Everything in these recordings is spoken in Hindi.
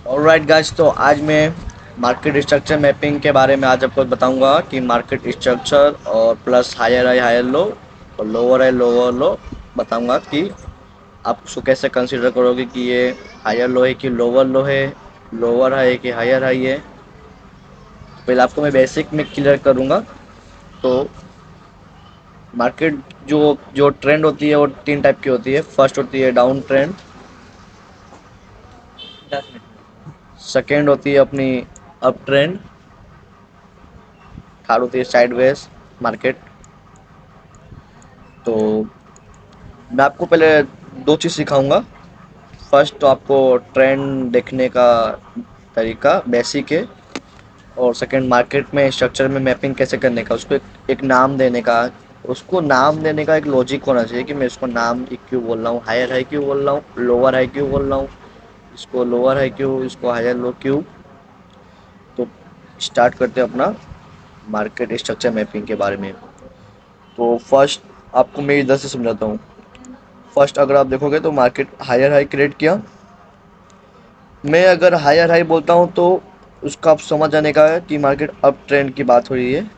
ऑलराइट गाइस, तो आज मैं मार्केट स्ट्रक्चर मैपिंग के बारे में आज आपको बताऊंगा कि मार्केट स्ट्रक्चर और plus higher high higher low और लोअर हाई लोअर लो। बताऊंगा कि आप उसको कैसे कंसीडर करोगे कि ये हायर लो है कि लोअर लो है, लोअर हाई है कि हायर हाई है। तो पहले आपको मैं बेसिक में क्लियर करूंगा। तो मार्केट जो जो ट्रेंड होती है वो तीन टाइप की होती है। फर्स्ट होती है डाउन ट्रेंड, 10 मिनट। सेकेंड होती है अपनी अप ट्रेंड, थर्ड होती है साइडवेज मार्केट। तो मैं आपको पहले दो चीज़ सिखाऊंगा। फर्स्ट तो आपको ट्रेंड देखने का तरीका बेसिक है, और सेकंड मार्केट में स्ट्रक्चर में मैपिंग कैसे करने का, उसको एक नाम देने का। उसको नाम देने का एक लॉजिक होना चाहिए कि मैं इसको नाम क्यों बोल रहा हूँ, हायर हाई क्यों बोल रहा हूँ, लोअर हाई क्यों बोल रहा हूँ, इसको लोअर हाई क्यों, इसको हायर लो क्यों। तो स्टार्ट करते हैं अपना मार्केट स्ट्रक्चर मैपिंग के बारे में। तो फर्स्ट आपको मैं इधर से समझाता हूँ। फर्स्ट अगर आप देखोगे तो मार्केट हायर हाई क्रिएट किया। मैं अगर हायर हाई बोलता हूँ तो उसका आप समझ जाने का है कि मार्केट अप ट्रेंड की बात हो रही है,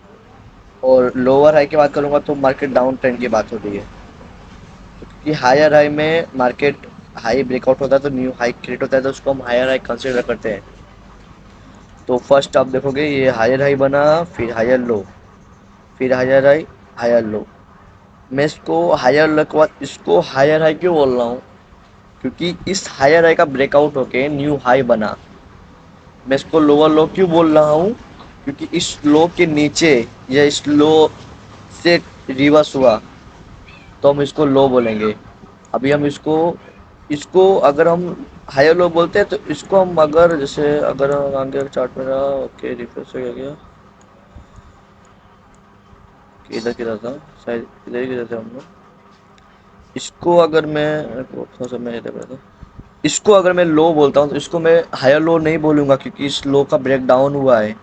और लोअर हाई की बात करूंगा तो मार्केट डाउन ट्रेंड की बात हो रही है। तो क्योंकि हायर हाई में मार्केट हाई ब्रेकआउट होता है तो न्यू हाई क्रिएट होता है, तो उसको हम हायर हाई कंसिडर करते हैं। तो फर्स्ट आप देखोगे ये हायर हाई बना, फिर हायर लो, फिर हायर हाई, हायर लो। मैं इसको हायर लो के बाद इसको हायर हाई क्यों बोल रहा हूँ, क्योंकि इस हायर हाई का ब्रेकआउट होके न्यू हाई बना। मैं इसको लोअर लो क्यों बोल रहा हूँ, क्योंकि इस लो के नीचे या इस लो से रिवर्स हुआ तो हम इसको लो बोलेंगे। अभी हम इसको इसको अगर हम हायर लो बोलते हैं तो इसको हम अगर जैसे अगर आगे चार्ट में रहा, ओके रिफ्रेश हो गया, कि इधर की था शायद, इधर की थे हम लोग। इसको अगर मैं थोड़ा सा मैं इधर था, इसको अगर मैं लो बोलता हूँ तो इसको मैं हायर लो नहीं बोलूंगा, क्योंकि इस लो का ब्रेक डाउन हुआ है।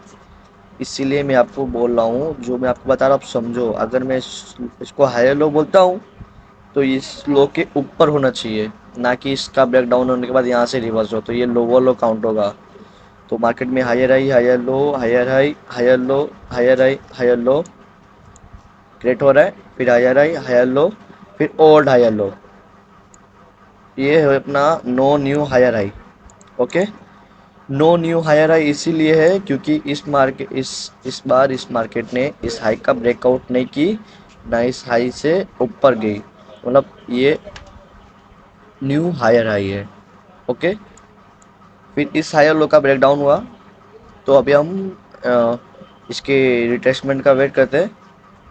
इसीलिए मैं आपको बोल रहा हूँ, जो मैं आपको बता रहा हूँ आप समझो। अगर मैं इसको हायर लो बोलता हूँ तो इस लो के ऊपर होना चाहिए, ना कि इसका ब्रेक डाउन होने के बाद यहाँ से रिवर्स हो, तो ये लोअर लो काउंट होगा। तो मार्केट में higher high higher low higher high higher low higher high higher low create हो रहा है, फिर हायर हाई हायर लो, फिर ओल्ड हायर लो। ये है अपना no new higher high. Okay. No new higher high इसीलिए है क्योंकि इस बार इस मार्केट ने इस हाई का ब्रेकआउट नहीं की, ना इस हाई से ऊपर गई, मतलब ये न्यू हायर हाई है। ओके। फिर इस हायर लो का ब्रेकडाउन हुआ, तो अभी हम अ, इसके रिट्रेसमेंट का वेट करते हैं।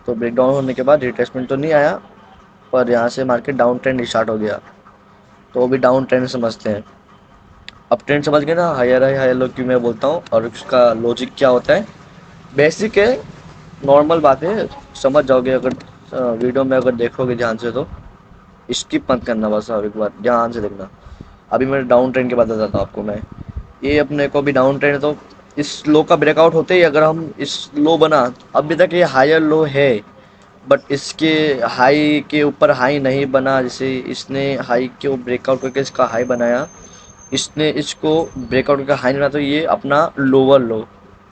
तो ब्रेकडाउन होने के बाद रिट्रेसमेंट तो नहीं आया, पर यहाँ से मार्केट डाउन ट्रेंड स्टार्ट हो गया। तो अभी डाउन ट्रेंड समझते हैं। अप ट्रेंड समझ गए ना, हायर हाई हायर लो क्यों मैं बोलता हूँ और उसका लॉजिक क्या होता है। बेसिक है, नॉर्मल बात है, समझ जाओगे अगर वीडियो में अगर देखोगे ध्यान से तो। स्किप मत करना, बस अब एक बार ध्यान से देखना। अभी मैं डाउन ट्रेंड के बाद बताता हूँ आपको मैं। ये अपने को भी डाउन ट्रेंड है, तो इस लो का ब्रेकआउट होते ही अगर हम इस लो बना, अभी तक ये हायर लो है, बट इसके हाई के ऊपर हाई नहीं बना। जैसे इसने हाई के ब्रेकआउट करके इसका हाई बनाया, इसने इसको ब्रेकआउट करके हाई नहीं बना, तो ये अपना लोअर लो,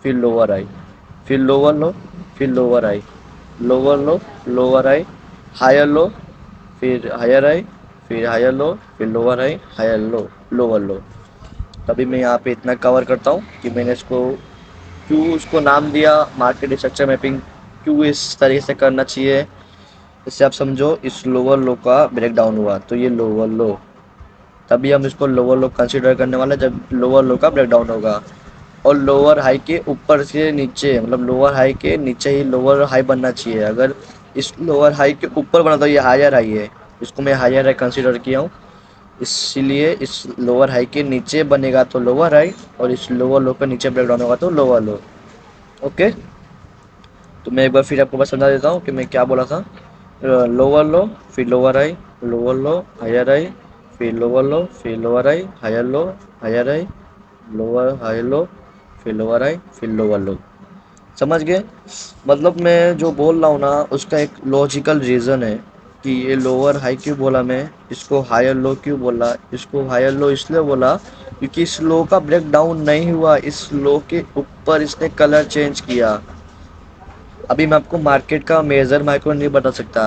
फिर लोअर आई, फिर लोअर लो, फिर लोअर आई, लोअर लो, लोअर आई, हायर लो, फिर हायर आई, फिर हायर लो, फिर लोअर आई, हायर लो, लोअर लो। तभी मैं यहाँ पे इतना कवर करता हूँ कि मैंने इसको क्यों उसको नाम दिया मार्केट स्ट्रक्चर मैपिंग, क्यों इस तरीके से करना चाहिए। इससे आप समझो, इस लोअर लो का ब्रेक डाउन हुआ तो ये लोअर लो, तभी हम इसको लोअर लो कंसीडर करने वाले जब लोअर लो का ब्रेक डाउन होगा। और लोअर हाई के ऊपर से नीचे, मतलब लोअर हाई के नीचे ही लोअर हाई बनना चाहिए। अगर इस लोअर हाई के ऊपर बना तो ये हायर हाई है, इसको मैं हायर हाई कंसीडर किया हूँ। इसीलिए इस लोअर हाई के नीचे बनेगा तो लोअर हाई, और इस लोअर लो के नीचे ब्रेक डाउन होगा तो लोअर लो। ओके। तो मैं एक बार फिर आपको बस समझा देता हूँ कि मैं क्या बोला था। लोअर लो, फिर lower high, lower low, higher high, फिर लोअर लो, फिर lower high, higher low, higher high, lower high low, फिर लोअर हाई, फिर लोअर लो। समझ गए। मतलब मैं जो बोल रहा हूँ ना उसका एक लॉजिकल रीज़न है कि ये लोअर हाई क्यों बोला मैं, इसको हायर लो क्यों बोला, इसको हायर लो इसलिए बोला क्योंकि इस लो का ब्रेक डाउन नहीं हुआ, इस लो के ऊपर इसने कलर चेंज किया। अभी मैं आपको मार्केट का मेजर माइक्रो नहीं बता सकता।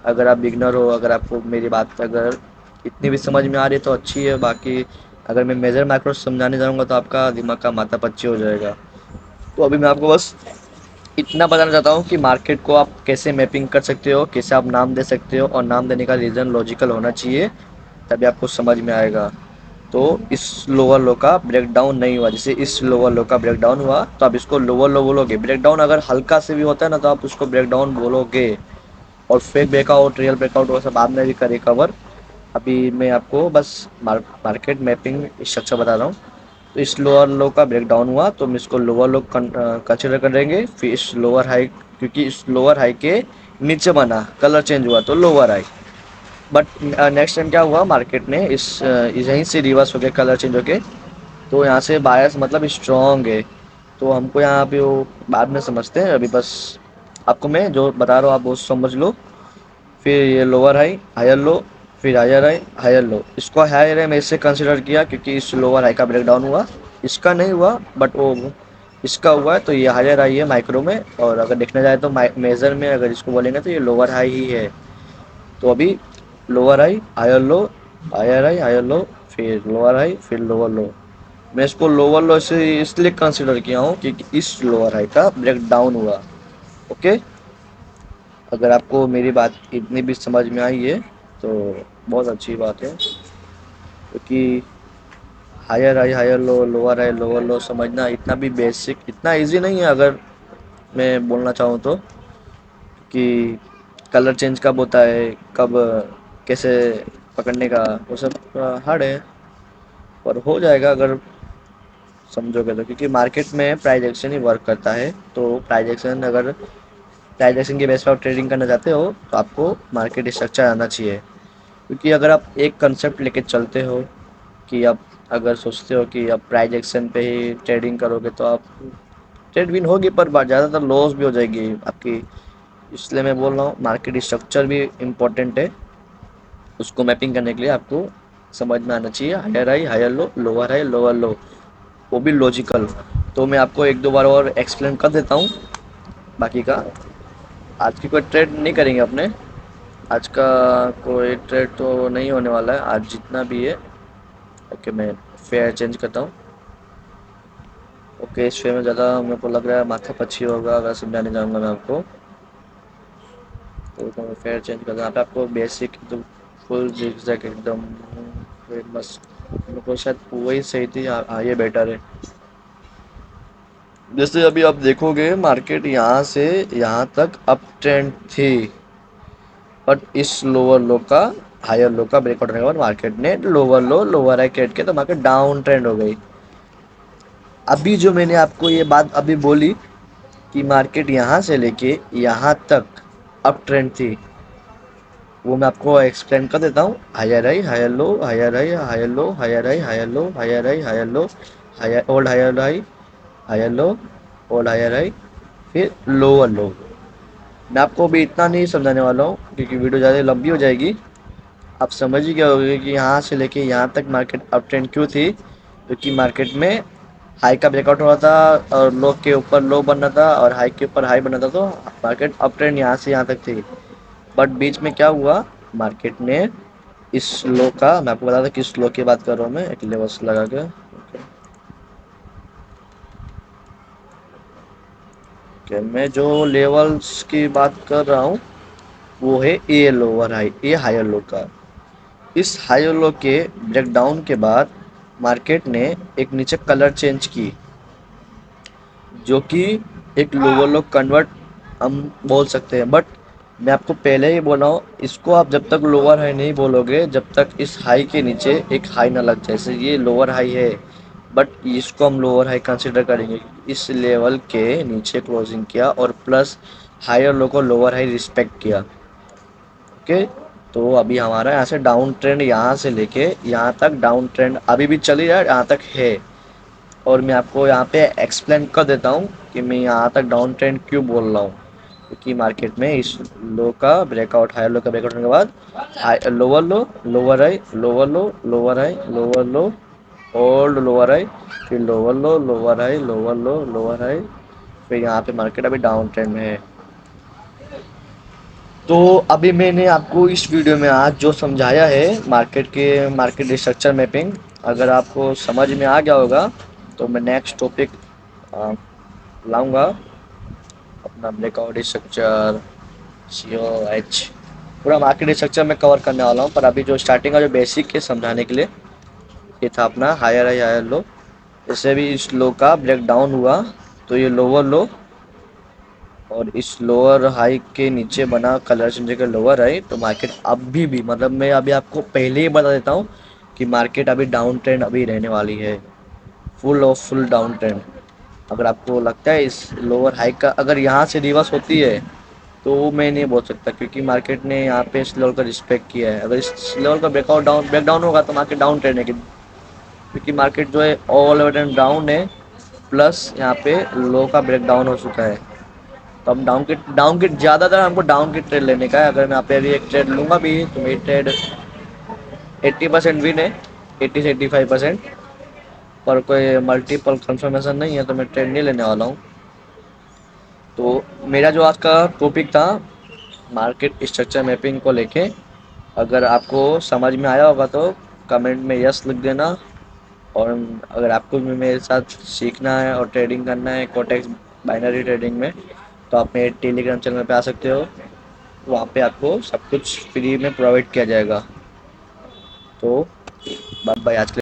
अगर आप बिगनर हो, अगर आपको मेरी बात अगर इतनी भी समझ में आ रही है तो अच्छी है, बाकी अगर मैं मेजर माइक्रो समझाने जाऊंगा तो आपका दिमाग का माथा पच्ची हो जाएगा। तो अभी मैं आपको बस इतना बताना चाहता हूँ कि मार्केट को आप कैसे मैपिंग कर सकते हो, कैसे आप नाम दे सकते हो, और नाम देने का रीज़न लॉजिकल होना चाहिए, तभी आपको समझ में आएगा। तो इस लोअर लो का ब्रेक डाउन नहीं हुआ, जैसे इस लोअर लो का ब्रेक डाउन हुआ तो आप इसको लोअर लो बोलोगे। ब्रेक डाउन अगर हल्का से भी होता है ना तो आप उसको ब्रेक डाउन बोलोगे। और फेक ब्रेकआउट, रियल ब्रेकआउट वो सब बाद में भी करें कवर। अभी मैं आपको बस मार्केट मैपिंग स्ट्रक्चर बता रहा हूँ। तो इस लोअर लो का ब्रेक डाउन हुआ तो हम इसको लोअर लो कंसिडर करेंगे, फिर इस लोअर हाई, क्योंकि इस लोअर हाई के नीचे बना कलर चेंज हुआ तो lower high. But next time क्या हुआ, मार्केट ने यहीं से रिवर्स हो गया कलर चेंज हो के। तो यहाँ से बायस मतलब स्ट्रॉन्ग है। तो हमको यहाँ पे वो बाद में समझते हैं, अभी बस आपको मैं जो बता रहा हूँ आप वो समझ लो। फिर ये लोअर हाई, हायर लो, फिर हायर हाई, हायर लो। इसको हायर हाई मैं इससे कंसिडर किया क्योंकि इस लोअर हाई का ब्रेक डाउन हुआ, इसका नहीं हुआ बट वो इसका हुआ है, तो ये हायर हाई है माइक्रो में। और अगर देखने जाए तो मेजर में अगर इसको बोलेंगे तो ये लोअर हाई ही है। तो अभी lower high, higher low, higher high, higher low, फिर लोअर हाई, फिर लोअर लो। मैं इसको लोअर लो से इसलिए कंसिडर किया हूँ क्योंकि इस लोअर हाई का ब्रेक डाउन हुआ। ओके, अगर आपको मेरी बात इतनी भी समझ में आई है तो बहुत अच्छी बात है, क्योंकि higher high, higher low, lower high, lower low समझना इतना भी बेसिक, इतना इजी नहीं है अगर मैं बोलना चाहूँ तो। कि कलर चेंज कब होता है, कब कैसे पकड़ने का, वो सब हार्ड है, पर हो जाएगा अगर समझोगे तो। क्योंकि मार्केट में प्राइस एक्शन ही वर्क करता है। तो प्राइस एक्शन, अगर प्राइस एक्शन के बेस पर आप ट्रेडिंग करना चाहते हो तो आपको मार्केट स्ट्रक्चर आना चाहिए। क्योंकि अगर आप एक कंसेप्ट लेके चलते हो कि आप अगर सोचते हो कि आप प्राइस एक्शन पे ही ट्रेडिंग करोगे तो आप ट्रेड विन होगी पर ज़्यादातर लॉस भी हो जाएगी आपकी। इसलिए मैं बोल रहा हूँ मार्केट स्ट्रक्चर भी इम्पोर्टेंट है। उसको मैपिंग करने के लिए आपको समझ में आना चाहिए higher high, higher low, lower high, lower low, वो भी लॉजिकल। तो मैं आपको एक दो बार और एक्सप्लेन कर देता हूँ बाकी का। आज की कोई ट्रेड नहीं करेंगे अपने, आज का कोई ट्रेड तो नहीं होने वाला है आज जितना भी है। ओके, मैं फेयर चेंज करता हूँ। ओके, इस फेयर में ज़्यादा मेरे को लग रहा है माथा पच्ची होगा अगर समझाने जाऊँगा मैं आपको। तो मैं फेयर चेंज करता हूँ। यहाँ पे आपको बेसिक तो फुल जिगजैग एकदम फेमस, मेरे को शायद वही सही थी। हाँ, ये बेटर है। जैसे अभी आप देखोगे मार्केट यहाँ से यहाँ तक अप ट्रेंड थी, बट इस लोअर लो का, हायर लो का ब्रेकआउट होने के बाद मार्केट ने lower low, lower high create किया तो मार्केट डाउन ट्रेंड हो गई। अभी जो मैंने आपको ये बात अभी बोली कि मार्केट यहाँ से लेके यहाँ तक अप ट्रेंड थी, वो मैं आपको एक्सप्लेन कर देता हूँ। Higher high, higher low, higher high, higher low, higher high, higher low, higher high, higher low, higher old higher high, higher low, old higher high, फिर लोअर लो। मैं आपको अभी इतना नहीं समझाने वाला हूँ क्योंकि वीडियो ज़्यादा लंबी हो जाएगी। आप समझ ही गए होंगे कि यहाँ से लेके यहाँ तक मार्केट अप ट्रेंड क्यों थी, क्योंकि मार्केट में हाई का ब्रेकआउट हो रहा था और लो के ऊपर लो बन रहा था और हाई के ऊपर हाई बन रहा था, तो मार्केट अप ट्रेंड यहाँ से यहाँ तक थी। बट बीच में क्या हुआ, मार्केट ने इस लो का, मैं आपको बता दूं किस लो की बात कर रहा हूँ मैं, एक लेवल्स लगा के। ओके, मैं जो लेवल्स की बात कर रहा हूँ वो है a lower high, a higher low का। इस हायर लो के ब्रेकडाउन के बाद मार्केट ने एक नीचे कलर चेंज की, जो कि एक लोअर लो कन्वर्ट हम बोल सकते हैं। बट मैं आपको पहले ही बोला हूँ, इसको आप जब तक लोअर हाई नहीं बोलोगे जब तक इस हाई के नीचे एक हाई ना लग जाए। जैसे ये लोअर हाई है बट इसको हम लोअर हाई कंसिडर करेंगे, इस लेवल के नीचे क्लोजिंग किया और प्लस हायर लो को लोअर हाई रिस्पेक्ट किया। ओके, तो अभी हमारा यहाँ से डाउन ट्रेंड, यहाँ से लेके यहाँ तक डाउन ट्रेंड अभी भी चल ही रहा है, यहाँ तक है। और मैं आपको यहाँ पे एक्सप्लेन कर देता हूँ कि मैं यहाँ तक डाउन ट्रेंड क्यों बोल रहा हूँ। क्योंकि मार्केट में इस लो का ब्रेकआउट, हायर लो का ब्रेकआउट होने के बाद lower low, lower high, lower low, lower high, lower low, hold lower high, फिर lower low, lower high, lower low, lower high, फिर यहाँ पे मार्केट अभी डाउन ट्रेंड में है। तो अभी मैंने आपको इस वीडियो में आज जो समझाया है मार्केट स्ट्रक्चर मैपिंग, अगर आपको समझ में आ गया होगा तो मैं नेक्स्ट टॉपिक लाऊंगा अपना ब्रेकआउट स्ट्रक्चर, COH, पूरा मार्केट स्ट्रक्चर में कवर करने वाला हूँ। पर अभी जो स्टार्टिंग का जो बेसिक है समझाने के लिए ये था अपना हायर हाई हायर लो। जैसे भी इस लो का ब्रेक डाउन हुआ तो ये लोअर लो और इस लोअर हाई के नीचे बना कलर चेंज का लोअर हाई, तो मार्केट अभी भी, मतलब मैं अभी आपको पहले ही बता देता हूँ कि मार्केट अभी डाउन ट्रेंड अभी रहने वाली है, full of full down trend. अगर आपको लगता है इस लोअर हाई का अगर यहाँ से रिवर्स होती है तो मैं नहीं बोल सकता, क्योंकि मार्केट ने यहाँ पे इस लेवल का रिस्पेक्ट किया है। अगर इस लेवल का ब्रेक डाउन होगा तो मार्केट डाउन ट्रेंड है, क्योंकि मार्केट जो है ऑल ओवर टाइम डाउन है, प्लस यहाँ पे लो का ब्रेक डाउन हो चुका है। तो हम डाउन किट ज़्यादातर हमको डाउन किट ट्रेड लेने का है। अगर मैं यहाँ पे अभी एक ट्रेड लूँगा भी तो मेरी ट्रेड 80% विन है, 80 से 85%। पर कोई मल्टीपल कंफर्मेशन नहीं है तो मैं ट्रेड नहीं लेने वाला हूँ। तो मेरा जो आज का टॉपिक था मार्केट स्ट्रक्चर मैपिंग को लेके, अगर आपको समझ में आया होगा तो कमेंट में यस लिख देना। और अगर आपको भी मेरे साथ सीखना है और ट्रेडिंग करना है कोटेक्स बाइनरी ट्रेडिंग में, तो आप मेरे टेलीग्राम चैनल पे आ सकते हो। वहाँ पे आपको सब कुछ फ्री में प्रोवाइड किया जाएगा। तो बाय बाय, आज के लिए।